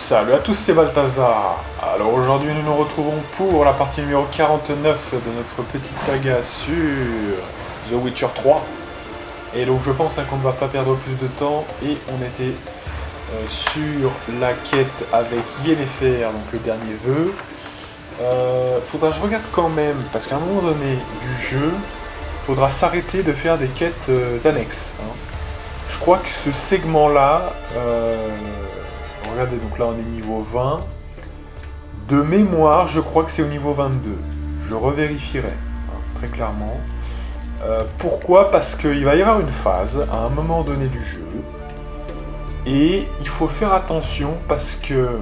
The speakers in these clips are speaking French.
Salut à tous, c'est Balthazar. Alors aujourd'hui nous nous retrouvons pour la partie numéro 49 de notre petite saga sur The Witcher 3. Et donc je pense qu'on ne va pas perdre plus de temps et on était sur la quête avec Yennefer, donc le dernier vœu. Faudra que je regarde quand même, parce qu'à un moment donné du jeu, faudra s'arrêter de faire des quêtes annexes. Hein. Je crois que ce segment-là... regardez, donc là on est niveau 20. De mémoire, je crois que c'est au niveau 22. Je revérifierai, hein, très clairement. Pourquoi ? Parce qu'il va y avoir une phase, à un moment donné du jeu, et il faut faire attention parce que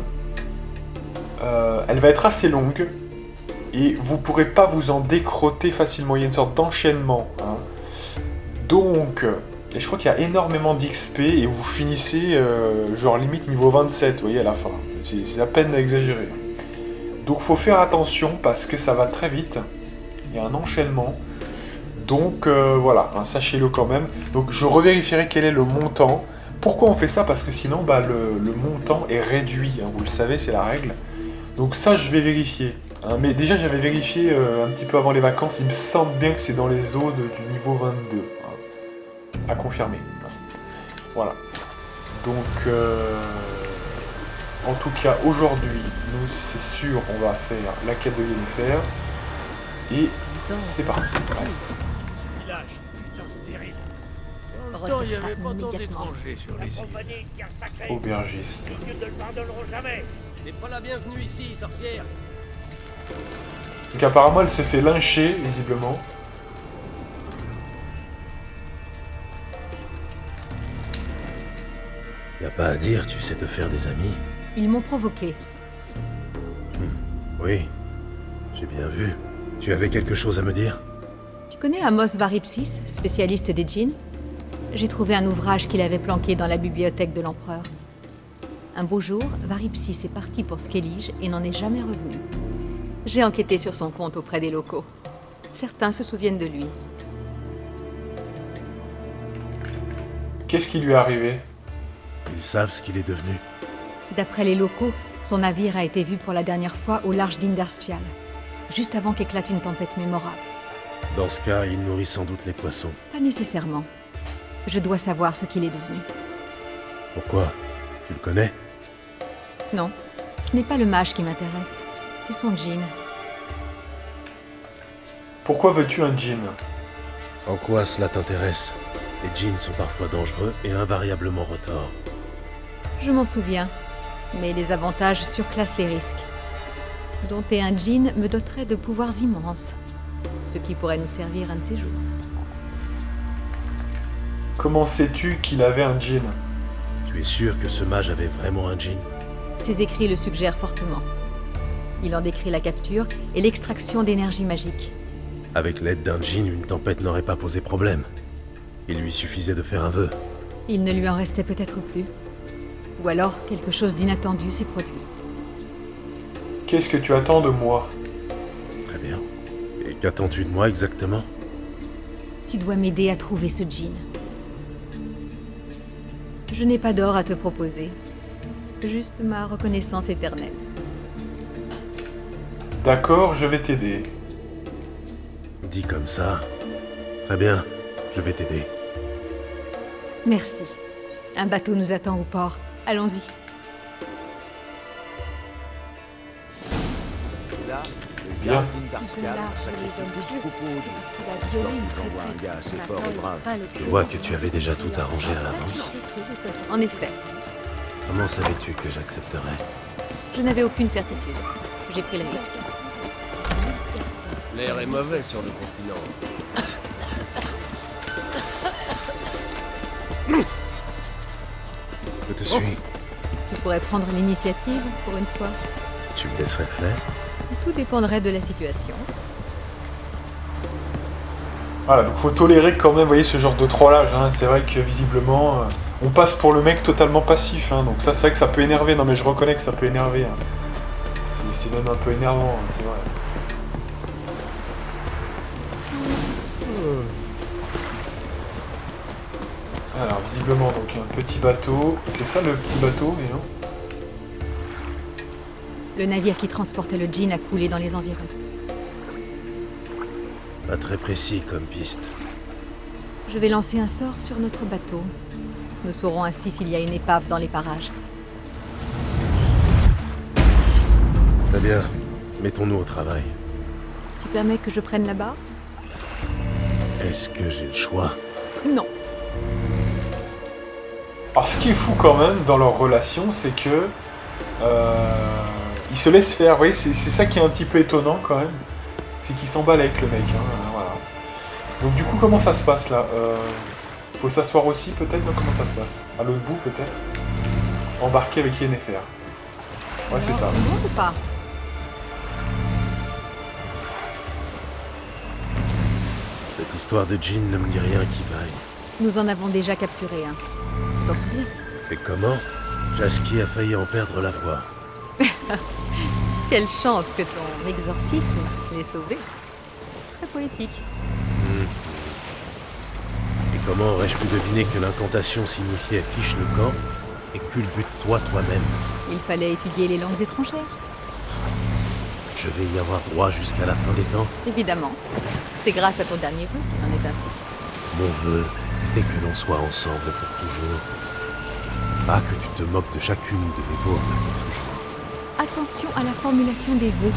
elle va être assez longue, et vous ne pourrez pas vous en décrotter facilement. Il y a une sorte d'enchaînement. Hein. Donc... Et je crois qu'il y a énormément d'XP et vous finissez genre limite niveau 27, vous voyez, à la fin. C'est à peine exagéré. Donc faut faire attention parce que ça va très vite. Il y a un enchaînement. Donc voilà, hein, sachez-le quand même. Donc je revérifierai quel est le montant. Pourquoi on fait ça ? Parce que sinon le montant est réduit. Hein, vous le savez, c'est la règle. Donc ça je vais vérifier. Hein, mais déjà j'avais vérifié un petit peu avant les vacances. Il me semble bien que c'est dans les eaux du niveau 22. À confirmer. Voilà. Donc, en tout cas, aujourd'hui, nous, c'est sûr, on va faire la quête de Yennefer. Et c'est parti. Ouais. Ce village, putain stérile. Dans il y avait pas tant d'étrangers sur les îles. Aubergiste. Les dieux ne le pardonneront jamais. T'es pas la bienvenue ici, sorcière. Donc apparemment, elle se fait lyncher, visiblement. Y a pas à dire, tu sais te faire des amis. Ils m'ont provoqué. Oui, j'ai bien vu. Tu avais quelque chose à me dire? Tu connais Amos Varipsis, spécialiste des djinns? J'ai trouvé un ouvrage qu'il avait planqué dans la bibliothèque de l'empereur. Un beau jour, Varipsis est parti pour Skellige et n'en est jamais revenu. J'ai enquêté sur son compte auprès des locaux. Certains se souviennent de lui. Qu'est-ce qui lui est arrivé ? Ils savent ce qu'il est devenu. D'après les locaux, son navire a été vu pour la dernière fois au large d'Indersfial, juste avant qu'éclate une tempête mémorable. Dans ce cas, il nourrit sans doute les poissons. Pas nécessairement. Je dois savoir ce qu'il est devenu. Pourquoi? Tu le connais? Non, ce n'est pas le mage qui m'intéresse. C'est son djinn. Pourquoi veux-tu un djinn ? En quoi cela t'intéresse? Les djinns sont parfois dangereux et invariablement retors. Je m'en souviens, mais les avantages surclassent les risques. Dompter un djinn me doterait de pouvoirs immenses, ce qui pourrait nous servir un de ces jours. Comment sais-tu qu'il avait un djinn ? Tu es sûr que ce mage avait vraiment un djinn? Ses écrits le suggèrent fortement. Il en décrit la capture et l'extraction d'énergie magique. Avec l'aide d'un djinn, une tempête n'aurait pas posé problème. Il lui suffisait de faire un vœu. Il ne lui en restait peut-être plus. Ou alors quelque chose d'inattendu s'est produit. Qu'est-ce que tu attends de moi ? Très bien. Et qu'attends-tu de moi exactement? Tu dois m'aider à trouver ce djinn. Je n'ai pas d'or à te proposer. Juste ma reconnaissance éternelle. D'accord, je vais t'aider. Dit comme ça. Très bien, je vais t'aider. Merci. Un bateau nous attend au port. Allons-y. Là, c'est Bien. garde d'Indarsfial sacrifie tout le troupeau du... Ils envoient un gars assez fort et brave. Je vois que tu avais déjà tout arrangé à l'avance. En effet, Comment savais-tu que j'accepterais? je n'avais aucune certitude. J'ai pris le risque. L'air est mauvais sur le continent. Je te suis. Tu pourrais prendre l'initiative pour une fois. Tu me laisserais faire? Tout dépendrait de la situation. Voilà, donc faut tolérer quand même, vous voyez, ce genre de trollage. Hein. C'est vrai que visiblement, on passe pour le mec totalement passif. Hein. Donc ça, c'est vrai que ça peut énerver. Non, mais je reconnais que ça peut énerver. Hein. C'est même un peu énervant, hein, c'est vrai. Alors, visiblement, donc un petit bateau. C'est ça le petit bateau, mais non. Le navire qui transportait le djinn a coulé dans les environs. Pas très précis comme piste. Je vais lancer un sort sur notre bateau. Nous saurons ainsi s'il y a une épave dans les parages. Très bien. Mettons-nous au travail. Tu permets que je prenne la barre? Est-ce que j'ai le choix? Non. Alors ce qui est fou quand même dans leur relation, c'est que ils se laissent faire. Vous voyez, c'est ça qui est un petit peu étonnant quand même. C'est qu'il s'emballe avec le mec. Hein, voilà. Donc du coup, comment ça se passe là? Faut s'asseoir aussi peut-être? Non, comment ça se passe? À l'autre bout peut-être? Embarquer avec Yennefer. Ouais, c'est ça. On monte ou pas? Cette histoire de djinn ne me dit rien qui vaille. Nous en avons déjà capturé un. Tu t'en souviens? Mais comment? Jaski a failli en perdre la voix. Quelle chance que ton exorcisme l'ait sauvé. Très poétique. Et comment aurais-je pu deviner que l'incantation signifiait fiche le camp et culbute-toi toi-même? Il fallait étudier les langues étrangères. Je vais y avoir droit jusqu'à la fin des temps. Évidemment. C'est grâce à ton dernier vœu qu'il en est ainsi. Mon vœu était que l'on soit ensemble pour toujours. Pas que tu te moques de chacune de mes bournes pour toujours. Attention à la formulation des vœux.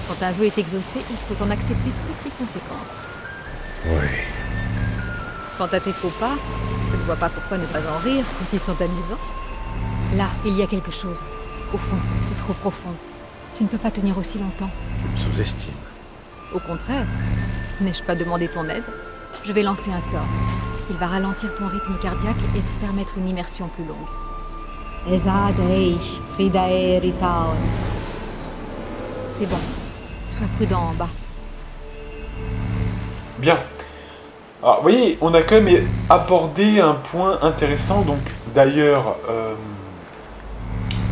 Quand un vœu est exaucé, il faut en accepter toutes les conséquences. Oui. Quant à tes faux pas, je ne vois pas pourquoi ne pas en rire quand ils sont amusants. Là, il y a quelque chose. Au fond, c'est trop profond. Tu ne peux pas tenir aussi longtemps. Tu me sous-estimes. Au contraire, n'ai-je pas demandé ton aide? Je vais lancer un sort. Il va ralentir ton rythme cardiaque et te permettre une immersion plus longue. C'est bon. Sois prudent en bas. Bien. Alors, vous voyez, on a quand même abordé un point intéressant. Donc, d'ailleurs,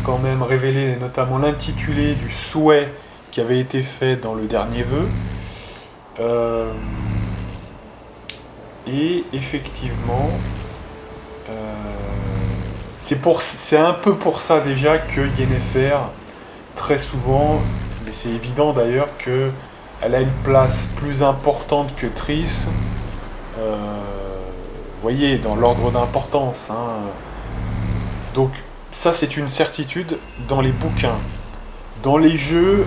quand même révélé notamment l'intitulé du souhait qui avait été fait dans le dernier vœu. Et effectivement, c'est un peu pour ça déjà que Yennefer, très souvent, mais c'est évident d'ailleurs qu'elle a une place plus importante que Triss, vous voyez, dans l'ordre d'importance. Hein. Donc ça c'est une certitude dans les bouquins. Dans les jeux,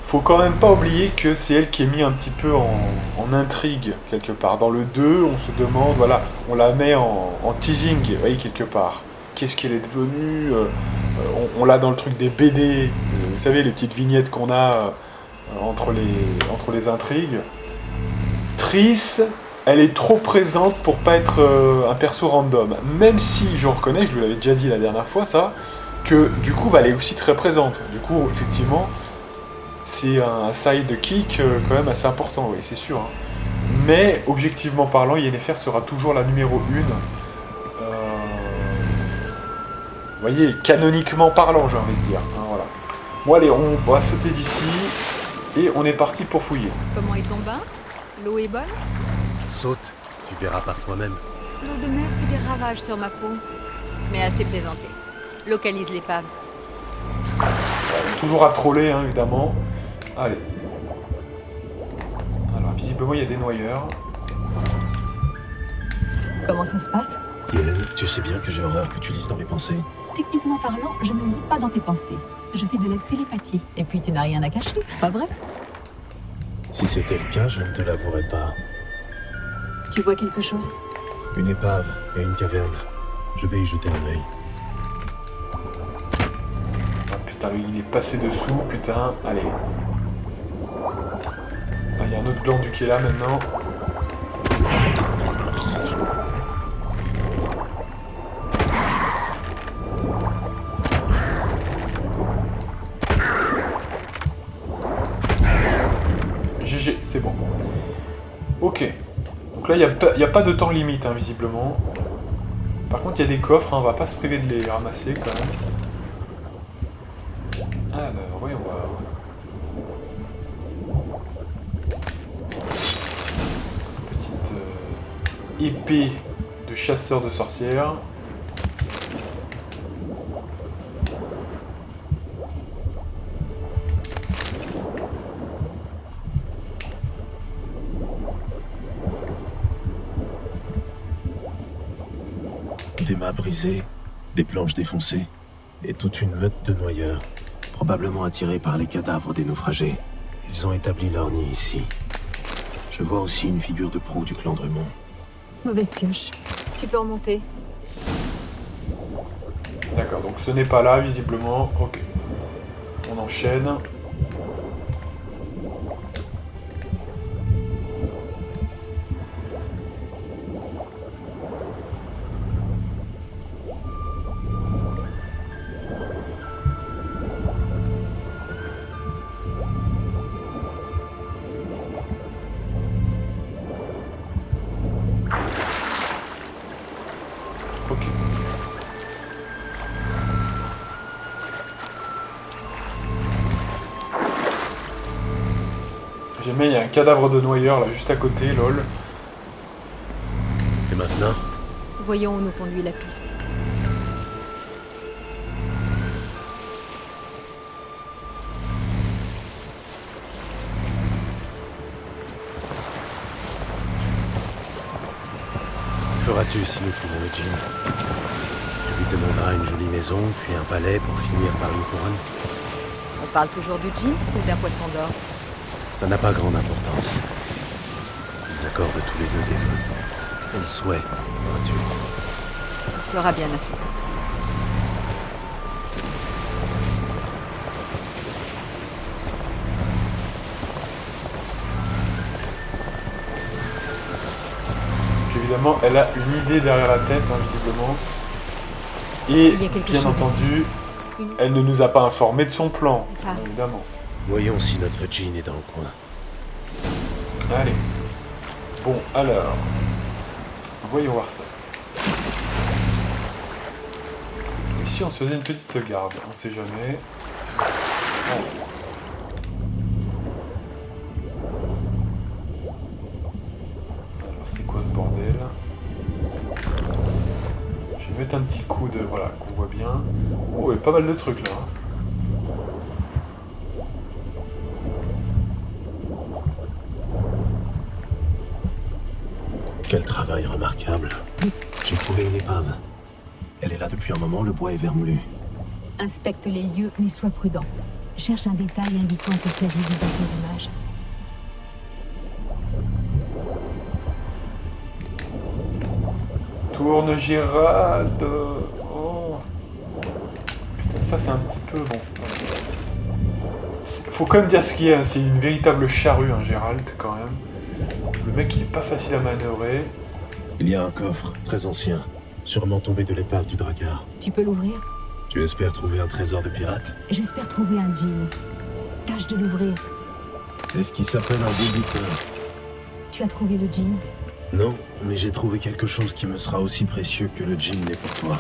faut quand même pas oublier que c'est elle qui est mise un petit peu en intrigue quelque part. Dans le 2, on se demande, voilà, on la met en teasing, vous voyez, quelque part. Qu'est-ce qu'elle est devenue? On l'a dans le truc des BD, vous savez, les petites vignettes qu'on a entre les intrigues. Triss, elle est trop présente pour pas être un perso random. Même si, je reconnais, je vous l'avais déjà dit la dernière fois, ça, que du coup, bah, elle est aussi très présente. Du coup, effectivement, c'est un sidekick quand même assez important, oui, c'est sûr. Hein. Mais, objectivement parlant, Yennefer sera toujours la numéro 1. Vous voyez, canoniquement parlant, j'ai envie de dire. Hein, voilà. Bon, allez, on va sauter d'ici et on est parti pour fouiller. Comment est ton bain? L'eau est bonne? Saute, tu verras par toi-même. L'eau de mer fait des ravages sur ma peau. Mais assez plaisanté. Localise l'épave. Toujours à troller, hein, évidemment. Allez. Alors, visiblement, il y a des noyeurs. Comment ça se passe? Yen, tu sais bien que j'ai horreur que tu lises dans mes pensées. Techniquement parlant, je ne lis pas dans tes pensées. Je fais de la télépathie. Et puis tu n'as rien à cacher, pas vrai? Si c'était le cas, je ne te l'avouerais pas. Tu vois quelque chose? Une épave et une caverne. Je vais y jeter un œil. Ah, putain, il est passé dessous, putain. Allez. Ah, il y a un autre glandu qui est là maintenant. GG, c'est bon. Ok. Donc là, il n'y a pas de temps limite, hein, visiblement. Par contre, il y a des coffres, hein, on va pas se priver de les ramasser quand même. Alors, oui, on va... Petite épée de chasseur de sorcières. des mâts brisés, des planches défoncées, et toute une meute de noyeurs, probablement attirés par les cadavres des naufragés. Ils ont établi leur nid ici. Je vois aussi une figure de proue du clan Drummond. Mauvaise pioche. Tu peux remonter. D'accord, donc ce n'est pas là, visiblement. Ok. On enchaîne. Ok. J'aime bien, il y a un cadavre de noyeur là juste à côté, lol. Et maintenant, Voyons où nous conduit la piste. que feras-tu si nous trouvons le djinn? Tu lui demanderas une jolie maison, puis un palais pour finir par une couronne? On parle toujours du djinn ou d'un poisson d'or? Ça n'a pas grande importance. Ils accordent tous les deux des vœux. Quel souhait auras-tu? Ce sera bien assez. Évidemment, elle a une idée derrière la tête, hein, visiblement. Et, Il y a quelque bien chose entendu, ici. elle ne nous a pas informé de son plan, Ah. évidemment. Voyons si notre djinn est dans le coin. Allez. Bon, alors... voyons voir ça. Ici, on se faisait une petite sauvegarde, on ne sait jamais. Allez. Alors, c'est quoi ce bordel? Je vais mettre un petit coup de... voilà, qu'on voit bien. Oh, il y a pas mal de trucs, là. Quel travail remarquable. J'ai trouvé une épave. Elle est là depuis un moment, le bois est vermoulu. Inspecte les lieux, mais sois prudent. Cherche un détail indiquant qu'il s'agit du bateau du mage. Tourne Gérald. Oh. Putain, ça c'est un petit peu bon. Faut quand même dire ce qu'il y a, c'est une véritable charrue, hein, Gérald, quand même. Le mec il est pas facile à manœuvrer. Il y a un coffre, très ancien, sûrement tombé de l'épave du Drakkar. Tu peux l'ouvrir? Tu espères trouver un trésor de pirate? J'espère trouver un djinn. Tâche de l'ouvrir. C'est ce qui s'appelle un débiteur. Tu as trouvé le djinn? Non, mais j'ai trouvé quelque chose qui me sera aussi précieux que le djinn n'est pour toi.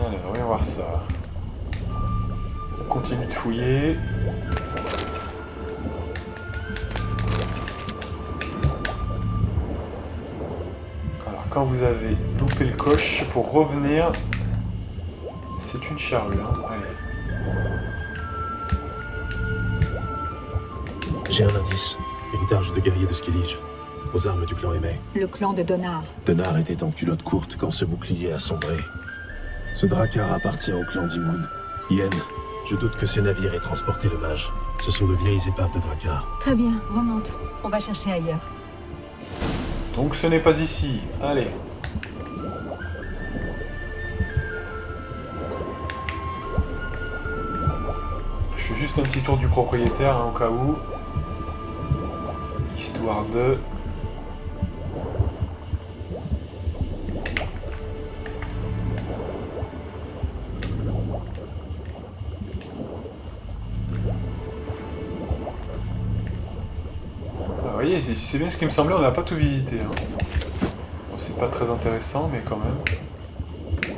Allez, on va voir ça. On continue de fouiller. Alors, quand vous avez loupé le coche, pour revenir, c'est une charrue. Hein. Allez. J'ai un indice. Une targe de guerrier de Skellige, aux armes du clan Aimé. Le clan de Donar. Donar était en culotte courte quand ce bouclier a sombré. Ce Drakkar appartient au clan d'Imoun. Yen, je doute que ces navires aient transporté le mage. Ce sont de vieilles épaves de Drakkar. Très bien, remonte. On va chercher ailleurs. Donc ce n'est pas ici. Allez. Je fais juste un petit tour du propriétaire, hein, au cas où. Histoire de... Ah, vous voyez, c'est bien ce qui me semblait, on n'a pas tout visité. Hein. Bon, c'est pas très intéressant, mais quand même.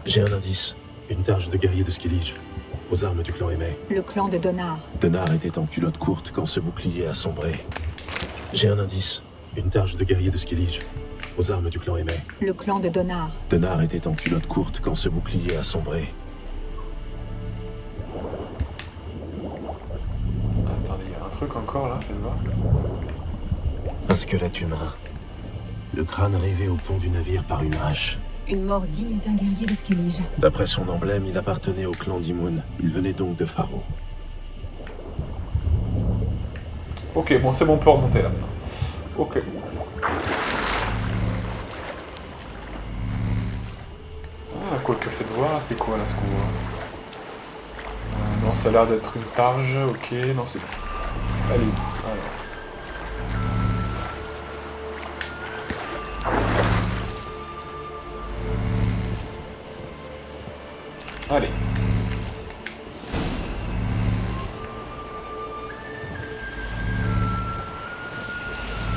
J'ai un indice. Une targe de guerrier de Skellige, aux armes du clan Aimé. Le clan de Donar. Donar était en culotte courte quand ce bouclier a sombré. J'ai un indice. Une targe de guerrier de Skellige, aux armes du clan Aimé. Le clan de Donar. Donar était en culotte courte quand ce bouclier a sombré. encore là, faites voir. Un squelette humain. Le crâne rivé au pont du navire par une hache. Une mort digne d'un guerrier de Skellige. D'après son emblème, il appartenait au clan d'Imoun. Il venait donc de Pharaon. Ok, bon, c'est bon, on peut remonter là maintenant. Ok. Ah, quoi que faites voir, c'est quoi là ce qu'on voit? Non, ça a l'air d'être une targe, ok, non, c'est... Allez, alors. Allez.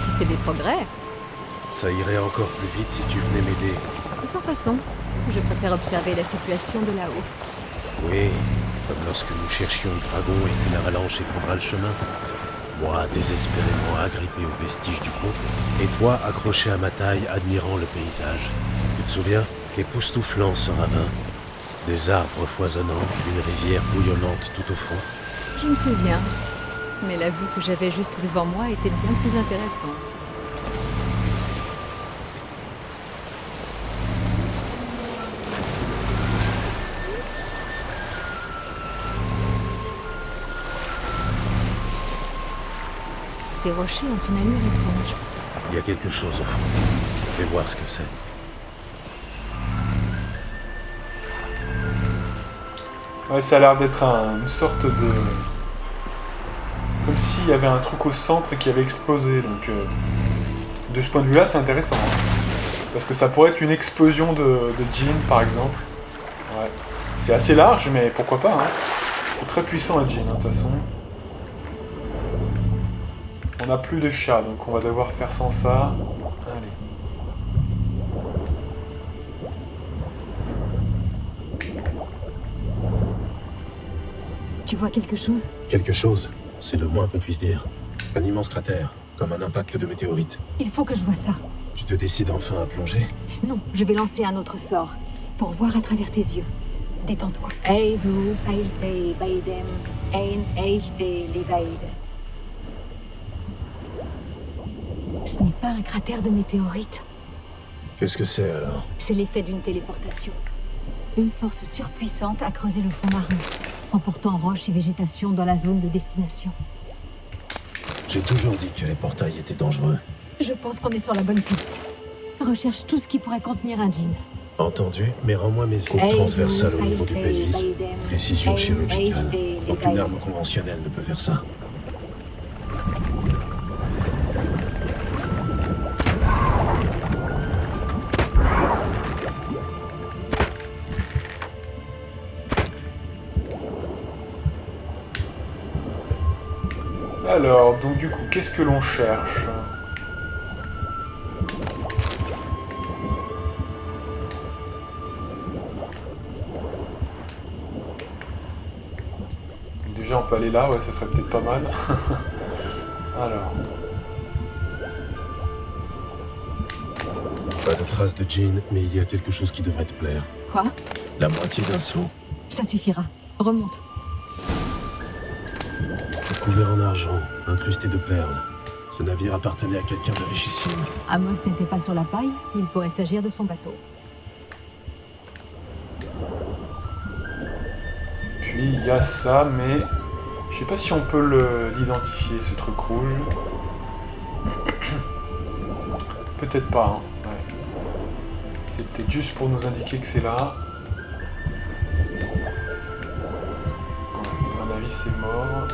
Tu fais des progrès. Ça irait encore plus vite si tu venais m'aider. Sans façon. Je préfère observer la situation de là-haut. Oui, comme lorsque nous cherchions le dragon et qu'une avalanche effondra le chemin. Moi, désespérément agrippé aux vestiges du pont, et toi, accroché à ma taille, admirant le paysage. Tu te souviens? Époustouflant ce ravin. Des arbres foisonnants, une rivière bouillonnante tout au fond. Je me souviens. Mais la vue que j'avais juste devant moi était bien plus intéressante. Ces rochers ont une allure étrange. Il y a quelque chose au fond. Je vais voir ce que c'est. Ouais, ça a l'air d'être une sorte de... Comme s'il y avait un truc au centre qui avait explosé, donc... De ce point de vue-là, c'est intéressant. Hein. Parce que ça pourrait être une explosion de djinn, par exemple. Ouais. C'est assez large, mais pourquoi pas, hein. C'est très puissant, un djinn, hein, de toute façon. On n'a plus de chat, donc on va devoir faire sans ça. Allez. Tu vois quelque chose? Quelque chose, c'est le moins qu'on puisse dire. Un immense cratère, comme un impact de météorite. Il faut que je vois ça. Tu te décides enfin à plonger? Non, je vais lancer un autre sort, pour voir à travers tes yeux. Détends-toi. Eizu, Failte, Baidem, Ein, Eichte, Levaid. Ce n'est pas un cratère de météorite. Qu'est-ce que c'est alors? C'est l'effet d'une téléportation. Une force surpuissante a creusé le fond marin, emportant roches et végétation dans la zone de destination. J'ai toujours dit que les portails étaient dangereux. Je pense qu'on est sur la bonne piste. Recherche tout ce qui pourrait contenir un djinn. Entendu, mais rends-moi mes coups transversales au niveau du pelvis. Précision chirurgicale. Aucune arme conventionnelle ne peut faire ça. Alors, donc du coup, qu'est-ce que l'on cherche? Déjà, on peut aller là, ouais, ça serait peut-être pas mal. Alors... Pas de traces de djinn, mais il y a quelque chose qui devrait te plaire. Quoi? La moitié d'un seau. Ça suffira. Remonte. Couvert en argent, incrusté de perles. Ce navire appartenait à quelqu'un de richissime. Amos n'était pas sur la paille, il pourrait s'agir de son bateau. Puis il y a ça, mais... Je sais pas si on peut l'identifier, ce truc rouge. Peut-être pas, hein. Ouais. C'est peut-être juste pour nous indiquer que c'est là. Ouais, à mon avis, c'est mort.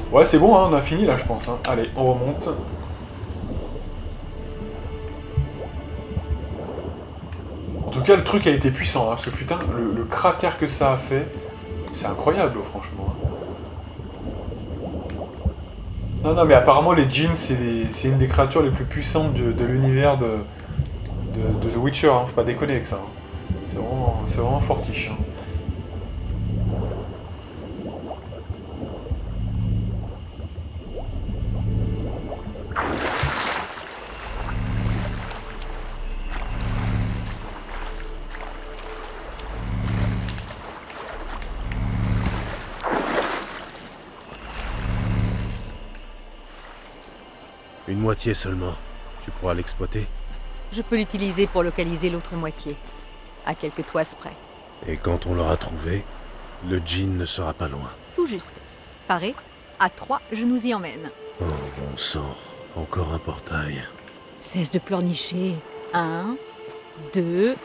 Ouais, c'est bon, hein, on a fini là, je pense. Hein. Allez, on remonte. En tout cas, le truc a été puissant, hein, parce que putain, le cratère que ça a fait, c'est incroyable, franchement. Non, non, mais apparemment, les djinns, c'est une des créatures les plus puissantes de l'univers de The Witcher, hein. Faut pas déconner avec ça. Hein. C'est vraiment fortiche. Hein. Une moitié seulement. Tu pourras l'exploiter? Je peux l'utiliser pour localiser l'autre moitié, à quelques toises près. Et quand on l'aura trouvé, le djinn ne sera pas loin. Tout juste. Paré, à 3, je nous y emmène. Oh, bon sang. Encore un portail. Cesse de pleurnicher. 1, 2...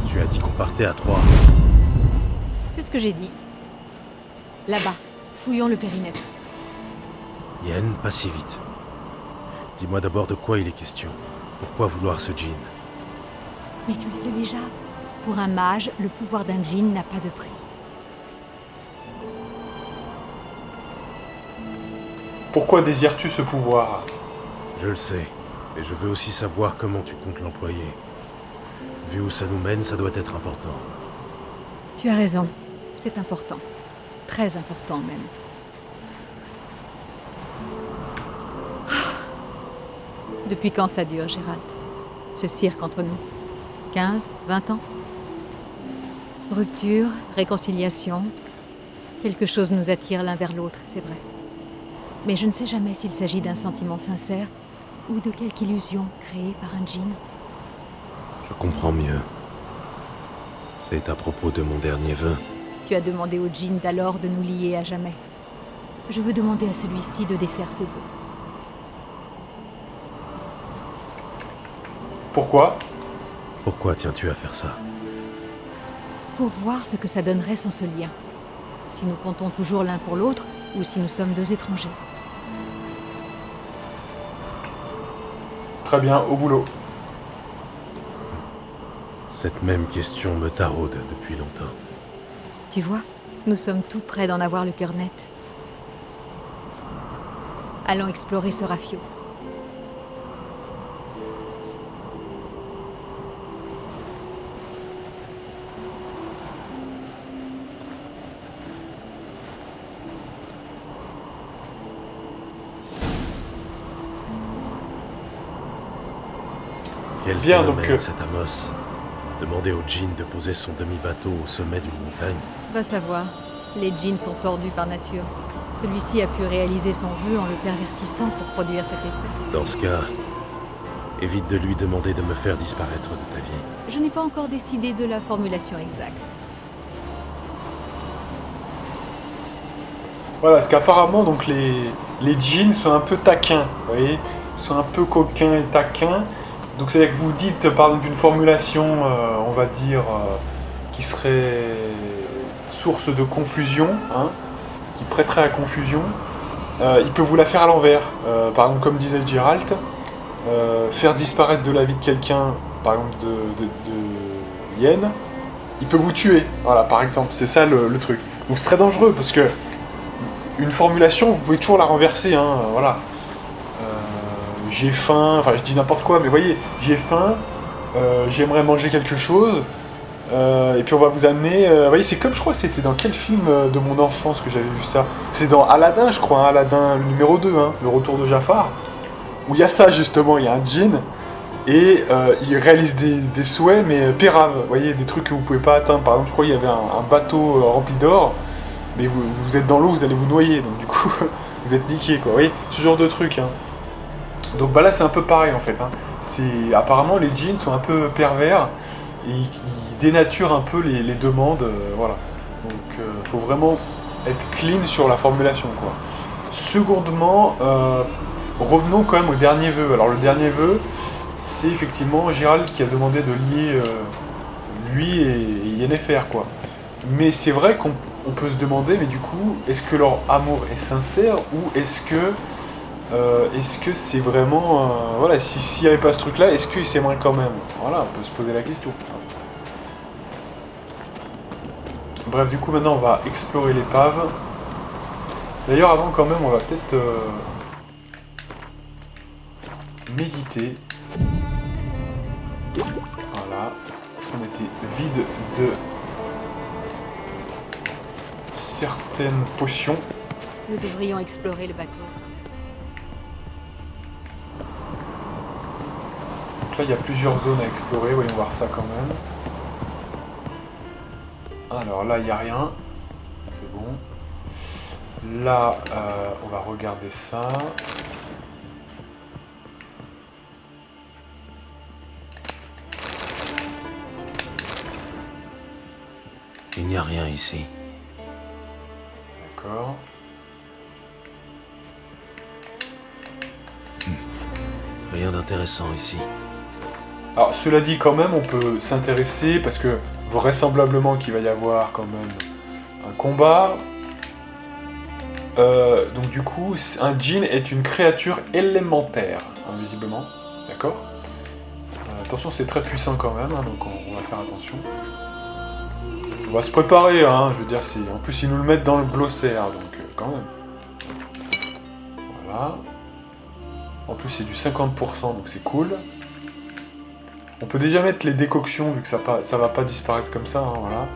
Tu as dit qu'on partait à 3. C'est ce que j'ai dit. Là-bas, fouillons le périmètre. Yen, pas si vite. Dis-moi d'abord de quoi il est question. Pourquoi vouloir ce djinn? Mais tu le sais déjà, pour un mage, le pouvoir d'un djinn n'a pas de prix. Pourquoi désires-tu ce pouvoir? Je le sais. Et je veux aussi savoir comment tu comptes l'employer. Vu où ça nous mène, ça doit être important. Tu as raison. C'est important. Très important même. Depuis quand ça dure, Gérald? Ce cirque entre nous? 15, 20 ans? Rupture, réconciliation. Quelque chose nous attire l'un vers l'autre, c'est vrai. Mais je ne sais jamais s'il s'agit d'un sentiment sincère ou de quelque illusion créée par un djinn. Je comprends mieux. C'est à propos de mon dernier vœu. Tu as demandé au djinn d'alors de nous lier à jamais. Je veux demander à celui-ci de défaire ce vœu. Pourquoi? Pourquoi tiens-tu à faire ça? Pour voir ce que ça donnerait sans ce lien. Si nous comptons toujours l'un pour l'autre, ou si nous sommes deux étrangers. Très bien, au boulot. Cette même question me taraude depuis longtemps. Tu vois, nous sommes tout près d'en avoir le cœur net. Allons explorer ce rafio. Quel Bien, phénomène donc, cet Amos? Demander au djinn de poser son demi-bateau au sommet d'une montagne. Va savoir. Les djinns sont tordus par nature. Celui-ci a pu réaliser son vœu en le pervertissant pour produire cet effet. Dans ce cas, évite de lui demander de me faire disparaître de ta vie. Je n'ai pas encore décidé de la formulation exacte. Voilà, parce qu'apparemment, donc les djinns sont un peu taquins, vous voyez? Ils sont un peu coquins et taquins. Donc c'est-à-dire que vous dites, par exemple, une formulation, on va dire, qui serait source de confusion, hein, qui prêterait à confusion, il peut vous la faire à l'envers. Par exemple, comme disait Geralt, faire disparaître de la vie de quelqu'un, par exemple de Yen, il peut vous tuer, voilà, par exemple, c'est ça le truc. Donc c'est très dangereux, parce que une formulation, vous pouvez toujours la renverser, hein, voilà. J'ai faim, enfin je dis n'importe quoi, mais voyez, j'ai faim, j'aimerais manger quelque chose, et puis on va vous amener, vous voyez, c'est comme, je crois, c'était dans quel film de mon enfance que j'avais vu ça? C'est dans Aladdin, je crois, hein, Aladdin, le numéro 2, hein, le retour de Jafar, où il y a ça justement, il y a un djinn, et il réalise des souhaits, mais péraves, vous voyez, des trucs que vous pouvez pas atteindre. Par exemple, je crois qu'il y avait un bateau rempli d'or, mais vous êtes dans l'eau, vous allez vous noyer, donc du coup, vous êtes niqué, quoi, vous voyez, ce genre de truc, hein. Donc bah là c'est un peu pareil en fait, hein. Apparemment les djinns sont un peu pervers, et ils dénaturent un peu les demandes, voilà. Donc faut vraiment être clean sur la formulation, quoi. Secondement, revenons quand même au dernier vœu. Alors le dernier vœu, c'est effectivement Gérald qui a demandé de lier lui et Yennefer, quoi. Mais c'est vrai qu'on peut se demander, mais du coup, est-ce que leur amour est sincère, ou est-ce que c'est vraiment... voilà, s'il n'y avait pas ce truc-là, est-ce qu'ils s'aimeraient quand même? Voilà, on peut se poser la question. Bref, du coup, maintenant, on va explorer l'épave. D'ailleurs, avant, quand même, on va peut-être méditer. Voilà. Parce qu'on était vide de certaines potions. Nous devrions explorer le bateau. Donc là, il y a plusieurs zones à explorer, voyons voir ça quand même. Alors là, il n'y a rien. C'est bon. Là, on va regarder ça. Il n'y a rien ici. D'accord. Rien d'intéressant ici. Alors, cela dit, quand même, on peut s'intéresser, parce que vraisemblablement qu'il va y avoir quand même un combat. Donc du coup, un djinn est une créature élémentaire, hein, visiblement. D'accord. Attention, c'est très puissant quand même, hein, donc on va faire attention. On va se préparer, hein, je veux dire, en plus ils nous le mettent dans le glossaire, donc quand même. Voilà. En plus c'est du 50%, donc c'est cool. On peut déjà mettre les décoctions, vu que ça va pas disparaître comme ça, hein, voilà.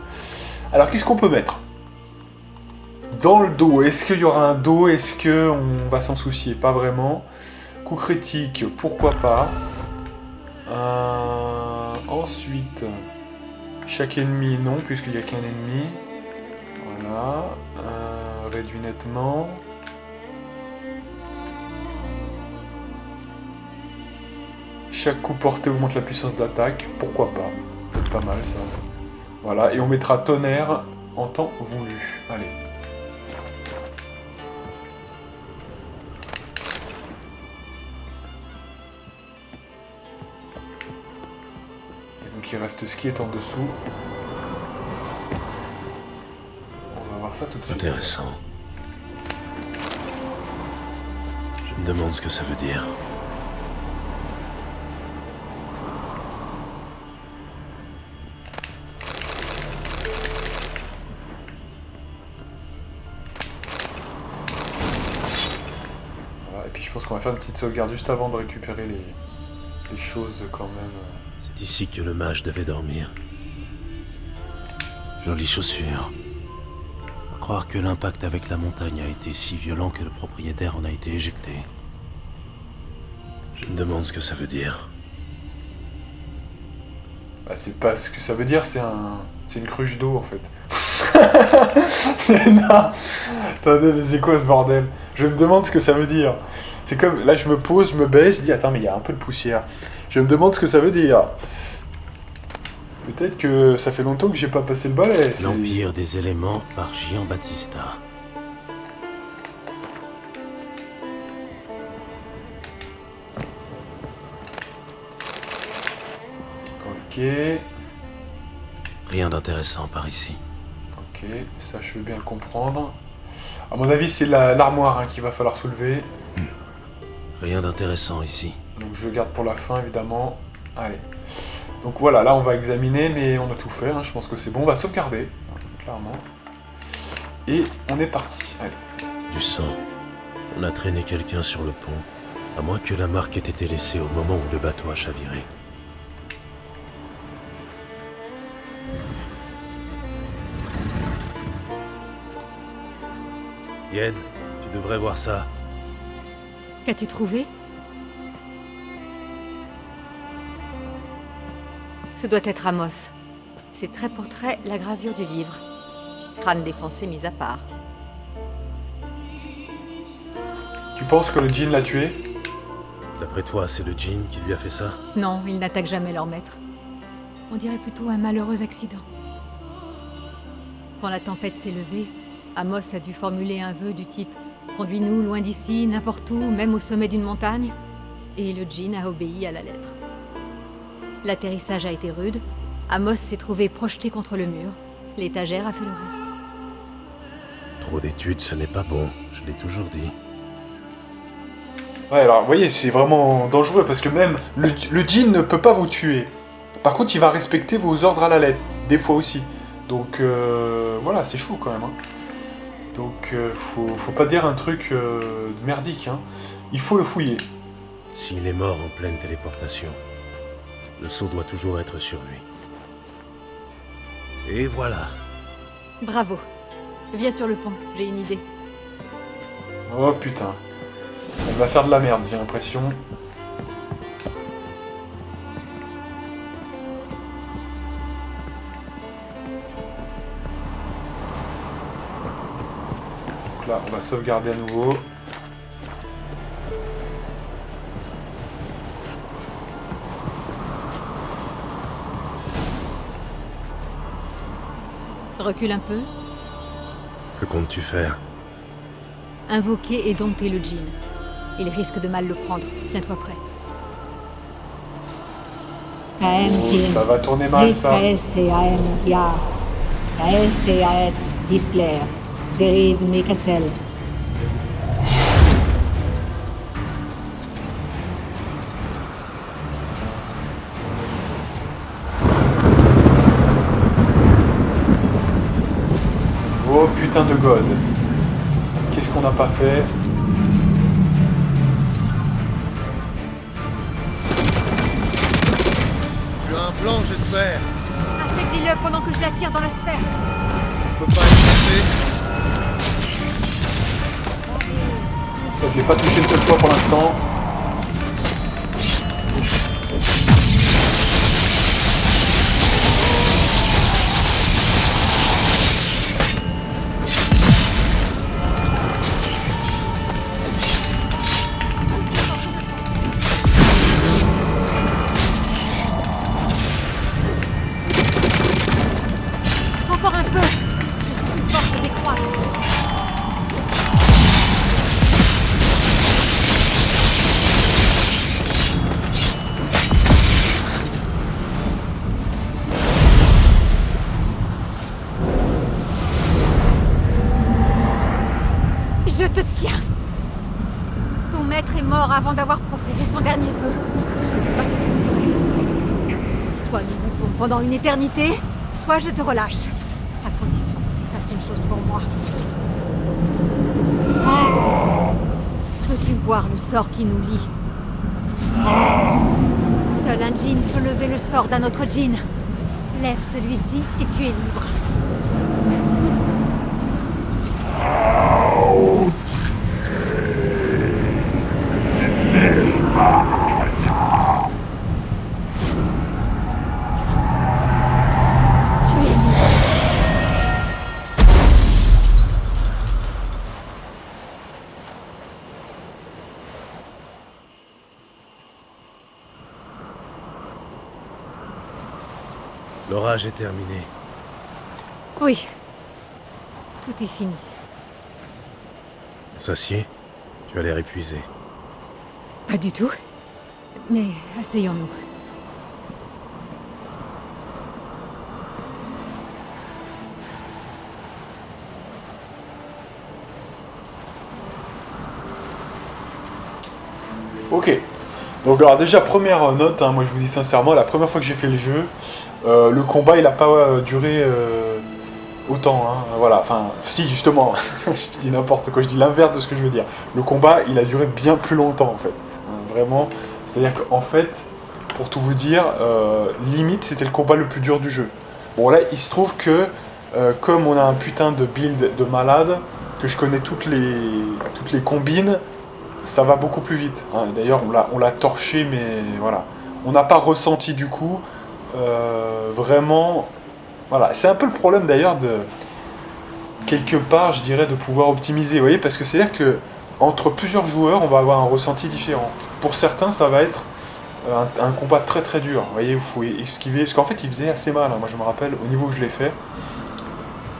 Alors qu'est-ce qu'on peut mettre dans le dos? Est-ce qu'il y aura un dos? Est-ce qu'on va s'en soucier? Pas vraiment. Coup critique, pourquoi pas. Ensuite, chaque ennemi, non, puisqu'il n'y a qu'un ennemi. Voilà. Réduit nettement. Chaque coup porté augmente la puissance d'attaque. Pourquoi pas? C'est pas mal ça. Voilà. Et on mettra tonnerre en temps voulu. Allez. Il reste ce qui est en dessous. On va voir ça tout de suite. Intéressant. Je me demande ce que ça veut dire. Voilà, et puis je pense qu'on va faire une petite sauvegarde juste avant de récupérer les choses quand même. C'est ici que le mage devait dormir. Jolie chaussure. À croire que l'impact avec la montagne a été si violent que le propriétaire en a été éjecté. Je me demande ce que ça veut dire. Bah, c'est pas ce que ça veut dire, c'est une cruche d'eau en fait. Non. Attendez, mais c'est quoi ce bordel? Je me demande ce que ça veut dire. C'est comme, là je me pose, je me baisse, je dis attends mais il y a un peu de poussière. Je me demande ce que ça veut dire. Peut-être que ça fait longtemps que j'ai pas passé le balai. L'Empire des éléments par Giambattista. Ok. Rien d'intéressant par ici. Ok, ça je veux bien le comprendre. À mon avis c'est l'armoire hein, qu'il va falloir soulever. Rien d'intéressant ici. Donc je garde pour la fin évidemment. Allez. Donc voilà, là on va examiner, mais on a tout fait, hein, je pense que c'est bon. On va sauvegarder, hein, clairement. Et on est parti. Allez. Du sang. On a traîné quelqu'un sur le pont. À moins que la marque ait été laissée au moment où le bateau a chaviré. Yen, tu devrais voir ça. Qu'as-tu trouvé? Ce doit être Amos. C'est trait pour trait la gravure du livre. Crâne défoncé mis à part. Tu penses que le djinn l'a tué? D'après toi, c'est le djinn qui lui a fait ça? Non, ils n'attaquent jamais leur maître. On dirait plutôt un malheureux accident. Quand la tempête s'est levée, Amos a dû formuler un vœu du type « Conduis-nous loin d'ici, n'importe où, même au sommet d'une montagne ». Et le djinn a obéi à la lettre. L'atterrissage a été rude. Amos s'est trouvé projeté contre le mur. L'étagère a fait le reste. Trop d'études, ce n'est pas bon. Je l'ai toujours dit. Ouais, alors vous voyez, c'est vraiment dangereux parce que même le djinn ne peut pas vous tuer. Par contre, il va respecter vos ordres à la lettre, des fois aussi. Donc voilà, c'est chaud quand même. Hein. Donc faut pas dire un truc merdique. Hein. Il faut le fouiller. S'il est mort en pleine téléportation, le sceau doit toujours être sur lui. Et voilà. Bravo. Viens sur le pont, j'ai une idée. Oh putain. Elle va faire de la merde, j'ai l'impression. Donc là, on va sauvegarder à nouveau. Recule un peu. Que comptes-tu faire? Invoquer et dompter le djinn. Il risque de mal le prendre. Tiens-toi prêt. Ça va tourner mal, ça. Oh putain de god. Qu'est-ce qu'on n'a pas fait? Tu as un plan, j'espère. Affaiblis-le pendant que je l'attire dans la sphère. On peut pas échapper. Je l'ai pas touché une seule fois pour l'instant. Encore un peu. Je sens ses forces décroître. Je te tiens. Ton maître est mort avant d'avoir proféré son dernier vœu. Je ne peux pas te torturer. Soit nous montons pendant une éternité, soit je te relâche. À condition que tu fasses une chose pour moi. Peux-tu voir le sort qui nous lie? Seul un djinn peut lever le sort d'un autre djinn. Lève celui-ci et tu es libre. Tu es libre. L'orage est terminé. Oui. Tout est fini. On s'assied? Tu as l'air épuisé. Pas du tout. Mais asseyons-nous. Ok. Donc alors déjà première note, hein, moi je vous dis sincèrement, la première fois que j'ai fait le jeu, le combat il a pas duré autant, hein, voilà, enfin si justement, je dis n'importe quoi, je dis l'inverse de ce que je veux dire. Le combat il a duré bien plus longtemps en fait, hein, vraiment, c'est-à-dire qu'en fait, pour tout vous dire, limite c'était le combat le plus dur du jeu. Bon là il se trouve que comme on a un putain de build de malade, que je connais toutes les combines, ça va beaucoup plus vite. Hein. D'ailleurs, on l'a torché, mais voilà. On n'a pas ressenti du coup vraiment. Voilà, c'est un peu le problème d'ailleurs de quelque part, je dirais, de pouvoir optimiser. Vous voyez, parce que c'est-à-dire que entre plusieurs joueurs, on va avoir un ressenti différent. Pour certains, ça va être un combat très très dur. Vous voyez, il faut esquiver, parce qu'en fait, il faisait assez mal. Hein. Moi, je me rappelle au niveau où je l'ai fait.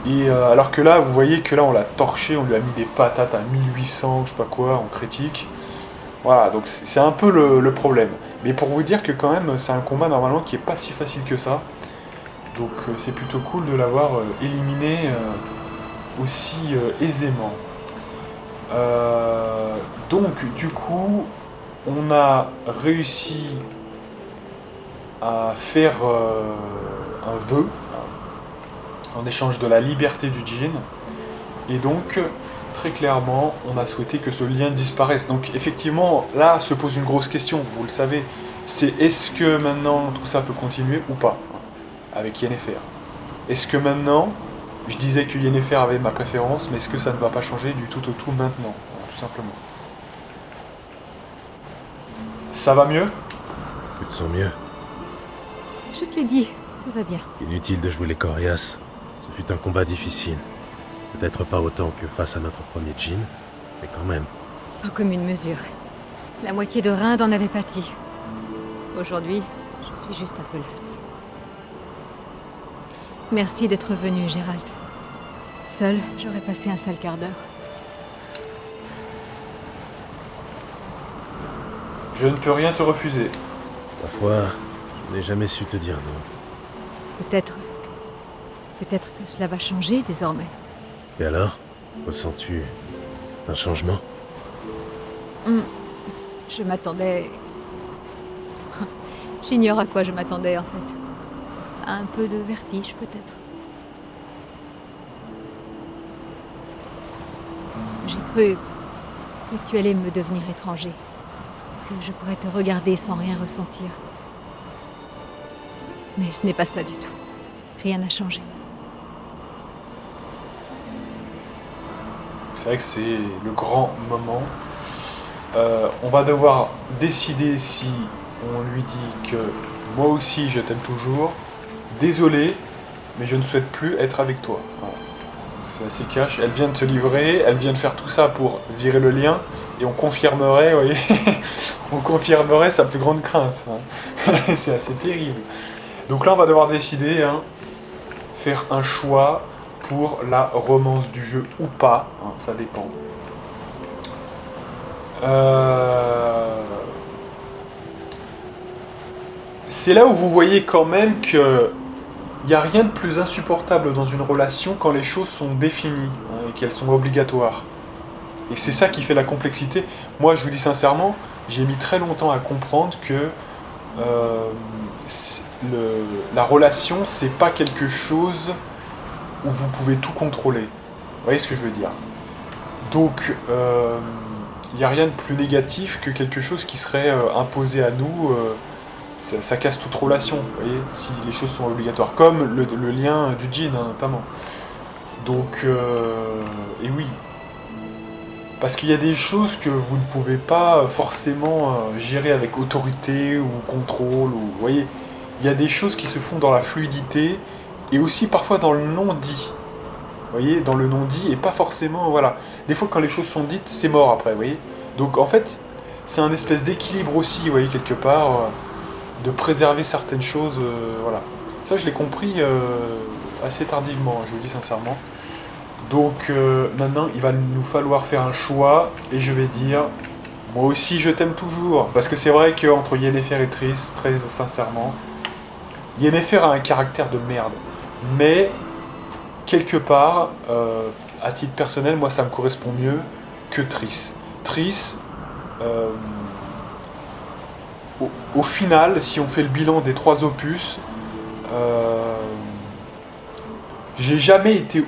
Et alors que là, vous voyez que là, on l'a torché, on lui a mis des patates à 1800, je sais pas quoi, en critique. Voilà, donc c'est un peu le problème. Mais pour vous dire que quand même, c'est un combat normalement qui est pas si facile que ça. Donc c'est plutôt cool de l'avoir éliminé aussi aisément. Donc du coup, on a réussi à faire un vœu en échange de la liberté du djinn, et donc très clairement on a souhaité que ce lien disparaisse. Donc effectivement là se pose une grosse question, vous le savez, c'est est-ce que maintenant tout ça peut continuer ou pas avec Yennefer? Est-ce que maintenant, je disais que Yennefer avait ma préférence, mais est-ce que ça ne va pas changer du tout au tout maintenant, tout simplement? Ça va mieux? Tu te sens mieux? Je te l'ai dit, tout va bien. Inutile de jouer les coriaces. Ce fut un combat difficile. Peut-être pas autant que face à notre premier djinn, mais quand même. Sans commune mesure. La moitié de Rinde en avait pâti. Aujourd'hui, je suis juste un peu lasse. Merci d'être venu, Gérald. Seul, j'aurais passé un sale quart d'heure. Je ne peux rien te refuser. Ta foi, je n'ai jamais su te dire non. Peut-être que cela va changer désormais. Et alors, ressens-tu un changement? Je m'attendais... J'ignore à quoi je m'attendais, en fait. À un peu de vertige, peut-être. J'ai cru que tu allais me devenir étranger. Que je pourrais te regarder sans rien ressentir. Mais ce n'est pas ça du tout. Rien n'a changé. C'est vrai que c'est le grand moment. On va devoir décider si on lui dit que moi aussi je t'aime toujours. Désolé, mais je ne souhaite plus être avec toi. Voilà. C'est assez cash. Elle vient de se livrer, elle vient de faire tout ça pour virer le lien, et on confirmerait, vous voyez, on confirmerait sa plus grande crainte. Hein. C'est assez terrible. Donc là, on va devoir décider, hein, faire un choix pour la romance du jeu ou pas, hein, ça dépend. C'est là où vous voyez quand même que il n'y a rien de plus insupportable dans une relation quand les choses sont définies, hein, et qu'elles sont obligatoires. Et c'est ça qui fait la complexité. Moi, je vous dis sincèrement, j'ai mis très longtemps à comprendre que la relation, c'est pas quelque chose où vous pouvez tout contrôler. Vous voyez ce que je veux dire? Donc, il n'y a rien de plus négatif que quelque chose qui serait imposé à nous. Ça casse toute relation, vous voyez, si les choses sont obligatoires. Comme le lien du djinn, hein, notamment. Donc, et oui. Parce qu'il y a des choses que vous ne pouvez pas forcément gérer avec autorité ou contrôle, ou, vous voyez. Il y a des choses qui se font dans la fluidité, et aussi parfois dans le non-dit. Vous voyez, dans le non-dit, et pas forcément, voilà. Des fois, quand les choses sont dites, c'est mort après, vous voyez. Donc, en fait, c'est un espèce d'équilibre aussi, vous voyez, quelque part, de préserver certaines choses, voilà. Ça, je l'ai compris assez tardivement, je vous le dis sincèrement. Donc, maintenant, il va nous falloir faire un choix, et je vais dire, moi aussi, je t'aime toujours. Parce que c'est vrai qu'entre Yennefer et Triss, très sincèrement, Yennefer a un caractère de merde. Mais, quelque part, à titre personnel, moi, ça me correspond mieux que Triss. Triss, au final, si on fait le bilan des 3 opus, j'ai jamais été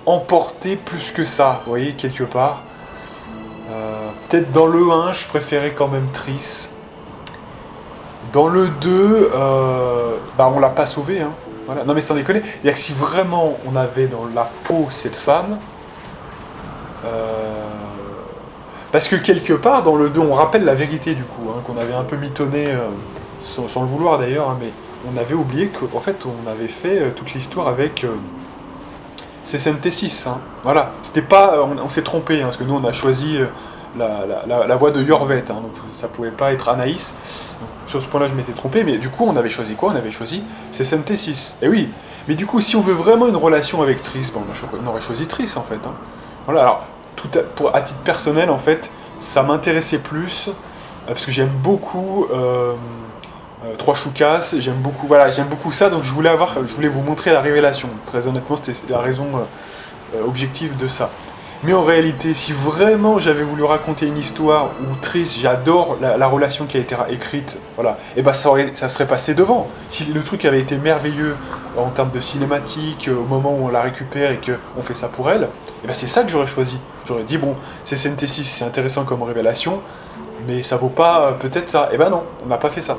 emporté plus que ça, vous voyez, quelque part. Peut-être dans le 1, je préférais quand même Triss. Dans le 2, on l'a pas sauvé, hein. Voilà. Non mais sans déconner, c'est-à-dire que si vraiment on avait dans la peau cette femme, parce que quelque part, dans le 2, on rappelle la vérité du coup, hein, qu'on avait un peu mitonné, sans le vouloir d'ailleurs, hein, mais on avait oublié qu'en fait on avait fait toute l'histoire avec CSNT6. Hein. Voilà, c'était pas, on s'est trompé, hein, parce que nous on a choisi la voix de Yorvet, hein, donc ça pouvait pas être Anaïs. Donc, sur ce point-là je m'étais trompé, mais du coup on avait choisi quoi? On avait choisi CSNT6. Et oui, mais du coup si on veut vraiment une relation avec Triss, on aurait choisi Triss en fait. Hein. Voilà, alors à titre personnel en fait, ça m'intéressait plus parce que j'aime beaucoup 3 choucas, j'aime beaucoup ça, donc je voulais vous montrer la révélation. Très honnêtement, c'était la raison objective de ça. Mais en réalité, si vraiment j'avais voulu raconter une histoire où Triss, j'adore la relation qui a été écrite, voilà, et ben ça serait passé devant. Si le truc avait été merveilleux en termes de cinématique, au moment où on la récupère et qu'on fait ça pour elle, et ben c'est ça que j'aurais choisi. J'aurais dit, bon, c'est CSNT6, c'est intéressant comme révélation, mais ça vaut pas peut-être ça. Et ben non, on n'a pas fait ça.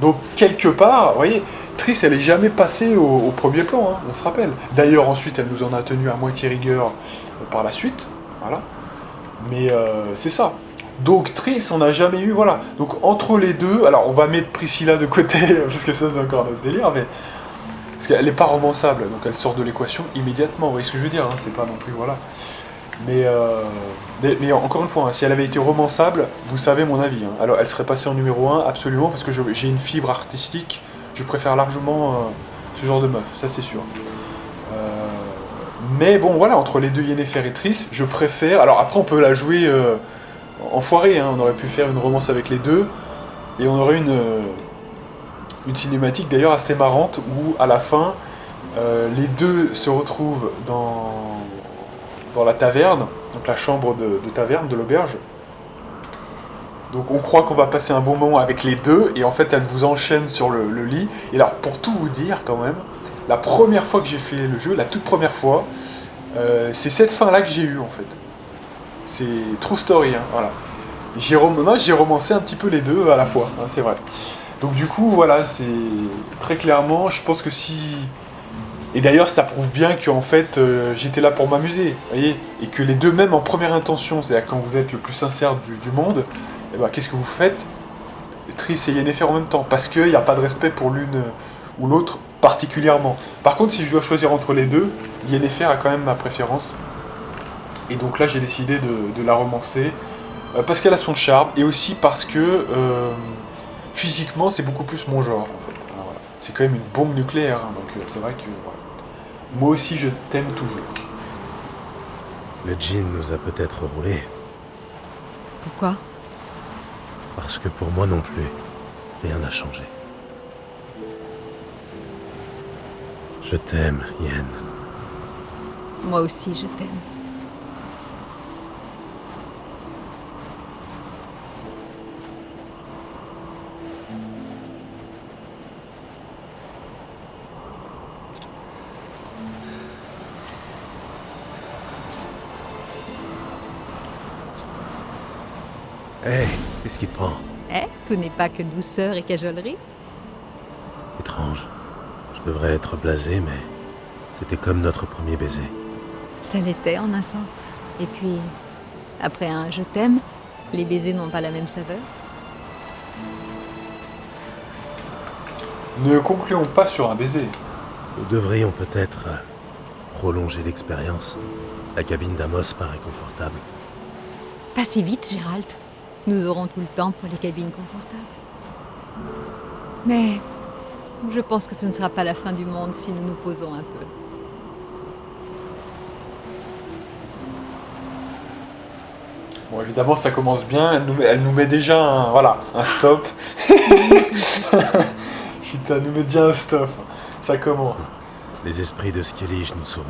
Donc, quelque part, vous voyez, Triss, elle est jamais passée au premier plan, hein, on se rappelle. D'ailleurs, ensuite, elle nous en a tenu à moitié rigueur par la suite, voilà. Mais c'est ça. Donc, Triss, on n'a jamais eu, voilà. Donc, entre les deux, alors, on va mettre Priscilla de côté, parce que ça, c'est encore notre délire, mais Parce qu'elle n'est pas romançable, donc elle sort de l'équation immédiatement, vous voyez ce que je veux dire, hein, c'est pas non plus, voilà. Mais encore une fois, hein, si elle avait été romançable, vous savez mon avis, hein. Alors elle serait passée en numéro 1, absolument, parce que j'ai une fibre artistique, je préfère largement ce genre de meuf, ça c'est sûr. Mais bon, voilà, entre les deux Yennefer et Triss, je préfère... Alors après, on peut la jouer enfoirée, hein. On aurait pu faire une romance avec les deux, et on aurait une cinématique d'ailleurs assez marrante, où à la fin, les deux se retrouvent dans la taverne, donc la chambre de taverne de l'auberge. Donc on croit qu'on va passer un bon moment avec les deux, et en fait elle vous enchaîne sur le lit. Et alors pour tout vous dire quand même, la première fois que j'ai fait le jeu, la toute première fois, c'est cette fin-là que j'ai eue en fait. C'est true story, hein, voilà. J'ai romancé un petit peu les deux à la fois, hein, c'est vrai. Donc du coup voilà, c'est très clairement, je pense que si... Et d'ailleurs, ça prouve bien qu'en fait, j'étais là pour m'amuser, vous voyez, et que les deux, même en première intention, c'est-à-dire quand vous êtes le plus sincère du monde, et ben, qu'est-ce que vous faites? Triss et Yennefer en même temps, parce qu'il n'y a pas de respect pour l'une ou l'autre particulièrement. Par contre, si je dois choisir entre les deux, Yennefer a quand même ma préférence. Et donc là, j'ai décidé de la romancer, parce qu'elle a son charme, et aussi parce que physiquement, c'est beaucoup plus mon genre, en fait. Alors, voilà. C'est quand même une bombe nucléaire, hein, donc c'est vrai que... Voilà. Moi aussi, je t'aime toujours. Le djinn nous a peut-être roulés. Pourquoi? Parce que pour moi non plus, rien n'a changé. Je t'aime, Yen. Moi aussi, je t'aime. Hé, qu'est-ce qui te prend? Eh, tout n'est pas que douceur et cajolerie. Étrange. Je devrais être blasé, mais c'était comme notre premier baiser. Ça l'était en un sens. Et puis, après un je t'aime, les baisers n'ont pas la même saveur. Ne concluons pas sur un baiser. Nous devrions peut-être prolonger l'expérience. La cabine d'Amos paraît confortable. Pas si vite, Gérald. Nous aurons tout le temps pour les cabines confortables. Mais je pense que ce ne sera pas la fin du monde si nous nous posons un peu. Bon, évidemment, ça commence bien. Elle nous met déjà un stop. Putain, elle nous met déjà un stop. Ça commence. Les esprits de Skellige nous sourient.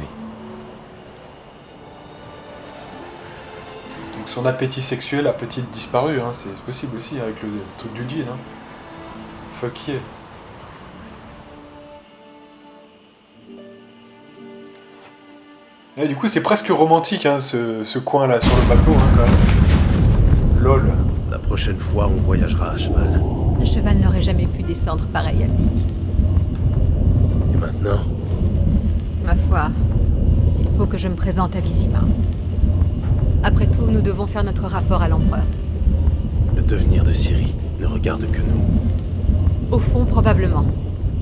Donc son appétit sexuel a peut-être disparu, hein. C'est possible aussi avec le truc du djinn. Hein. Fuck yeah. Et du coup, c'est presque romantique, hein, ce coin-là, sur le bateau, hein, quand même. Lol. La prochaine fois, on voyagera à cheval. Un cheval n'aurait jamais pu descendre pareil à pic. Et maintenant? Ma foi, il faut que je me présente à Vizima. Après tout, nous devons faire notre rapport à l'empereur. Le devenir de Ciri ne regarde que nous. Au fond, probablement.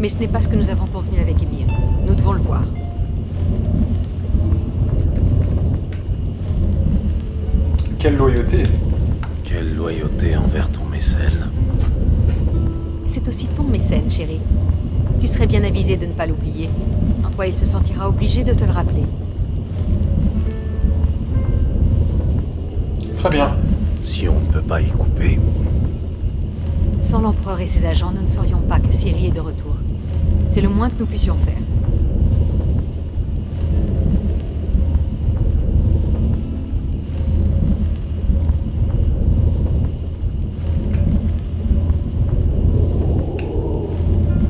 Mais ce n'est pas ce que nous avons convenu avec Emir. Nous devons le voir. Quelle loyauté! Quelle loyauté envers ton mécène. C'est aussi ton mécène, chérie. Tu serais bien avisé de ne pas l'oublier. Sans quoi il se sentira obligé de te le rappeler. Très bien. Si on ne peut pas y couper, Sans l'empereur et ses agents, nous ne saurions pas que Ciri est de retour. C'est le moins que nous puissions faire.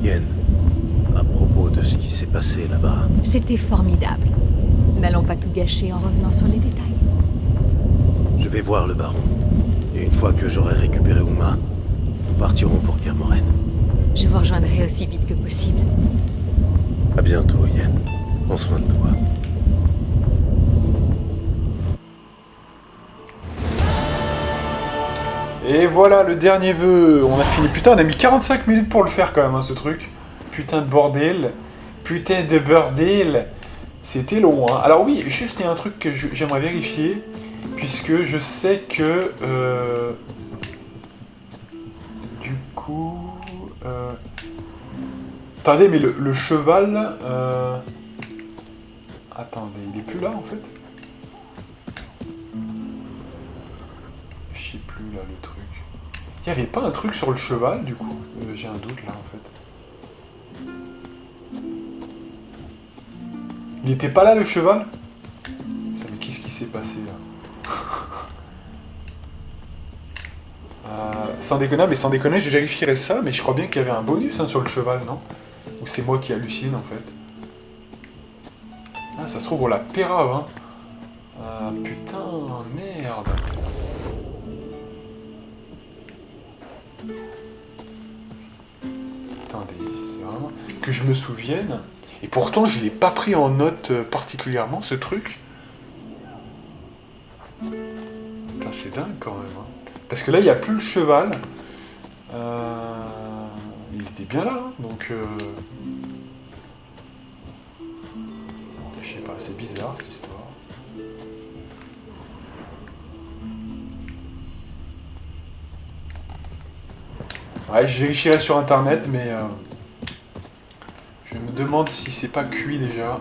Yen, à propos de ce qui s'est passé là-bas, C'était formidable. N'allons pas tout gâcher en revenant sur les détails. je vais voir le baron. Et une fois que j'aurai récupéré Uma, nous partirons pour Kermoren. Je vous rejoindrai aussi vite que possible. À bientôt, Yen. Prends soin de toi. Et voilà, le dernier vœu. On a fini. Putain, on a mis 45 minutes pour le faire quand même, hein, ce truc. Putain de bordel. Putain de bordel. C'était long, hein. Alors oui, juste il y a un truc que j'aimerais vérifier, puisque je sais que... du coup... Attendez, mais le cheval... Attendez, il est plus là en fait? Je sais plus là le truc. Il y avait pas un truc sur le cheval du coup? J'ai un doute là en fait. Il était pas là le cheval? Mais qu'est-ce qui s'est passé là? Sans déconner, mais sans déconner, je vérifierai ça, mais je crois bien qu'il y avait un bonus hein, sur le cheval, non? Ou c'est moi qui hallucine en fait? Ah, ça se trouve on la paiera, hein. Putain, merde. Attendez, c'est vraiment... Que je me souvienne. Et pourtant, je l'ai pas pris en note particulièrement, ce truc. Putain, c'est dingue quand même. Hein. Parce que là, il n'y a plus le cheval. Il était bien là, hein, donc... Je sais pas, c'est bizarre cette histoire. Ouais, je vérifierai sur internet, mais je me demande si c'est pas cuit déjà.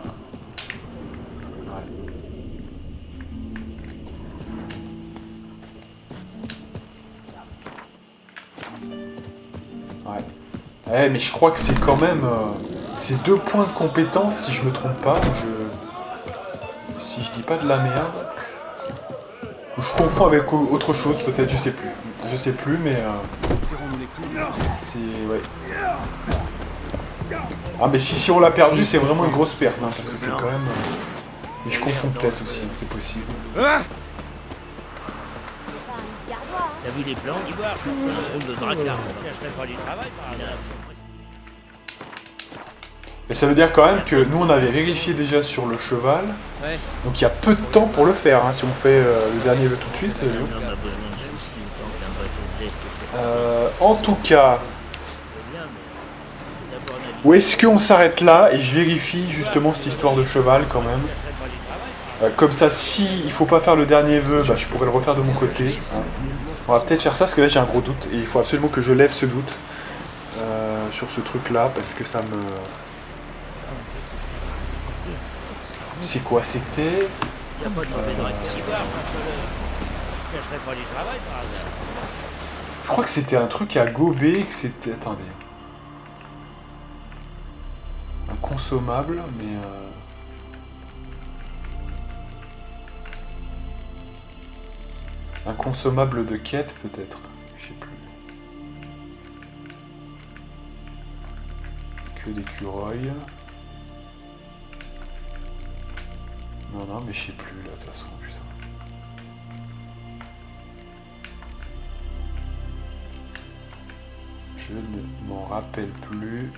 Ouais. Ouais, mais je crois que c'est quand même... c'est 2 points de compétence, si je me trompe pas. Si je dis pas de la merde. Ou je confonds avec autre chose, peut-être, je sais plus. Je sais plus, mais... c'est... ouais. Ah, mais si on l'a perdu, c'est vraiment une grosse perte, hein, parce que c'est quand même... Et je confonds peut-être aussi, hein, c'est possible. T'as vu les plans d'ivoire? C'est un drôle de dracard. Je chercherais pas du travail par hasard. Et ça veut dire quand même que nous on avait vérifié déjà sur le cheval, Ouais. donc il y a peu de temps pour le faire, hein, si on fait le dernier vœu tout de suite. Un homme a besoin de soucis, autant qu'un bateau de l'Est. En tout cas, où est-ce qu'on s'arrête là et je vérifie justement cette histoire de cheval quand même. Comme ça, si il faut pas faire le dernier vœu, bah, je pourrais le refaire de mon côté. Hein. On va peut-être faire ça parce que là j'ai un gros doute et il faut absolument que je lève ce doute sur ce truc là parce que ça me... C'est quoi? C'était... Il n'y a pas de mauvais dracard d'ivoire, je chercherais pas du travail par hasard. Je crois que c'était un truc à gober, que c'était... Attendez. Un consommable, mais... Un consommable de quête, peut-être. Je sais plus. Que d'écureuils. Non, mais je sais plus, là, de toute façon, putain. Je ne m'en rappelle plus.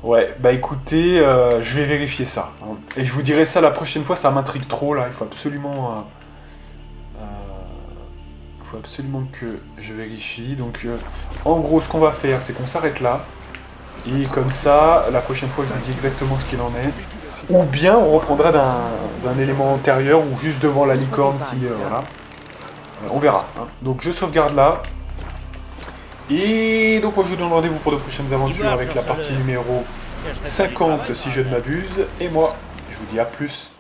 Ouais, bah écoutez, je vais vérifier ça. Hein. Et je vous dirai ça la prochaine fois, ça m'intrigue trop, là. Il faut absolument que je vérifie. Donc, en gros, ce qu'on va faire, c'est qu'on s'arrête là. Et comme ça, la prochaine fois, je vous dis exactement ce qu'il en est. Ou bien, on reprendra d'un élément antérieur, ou juste devant la licorne, si... voilà. On verra. Hein. Donc, je sauvegarde là. Et donc, moi, je vous donne rendez-vous pour de prochaines aventures avec la partie numéro 50, si je ne m'abuse. Et moi, je vous dis à plus.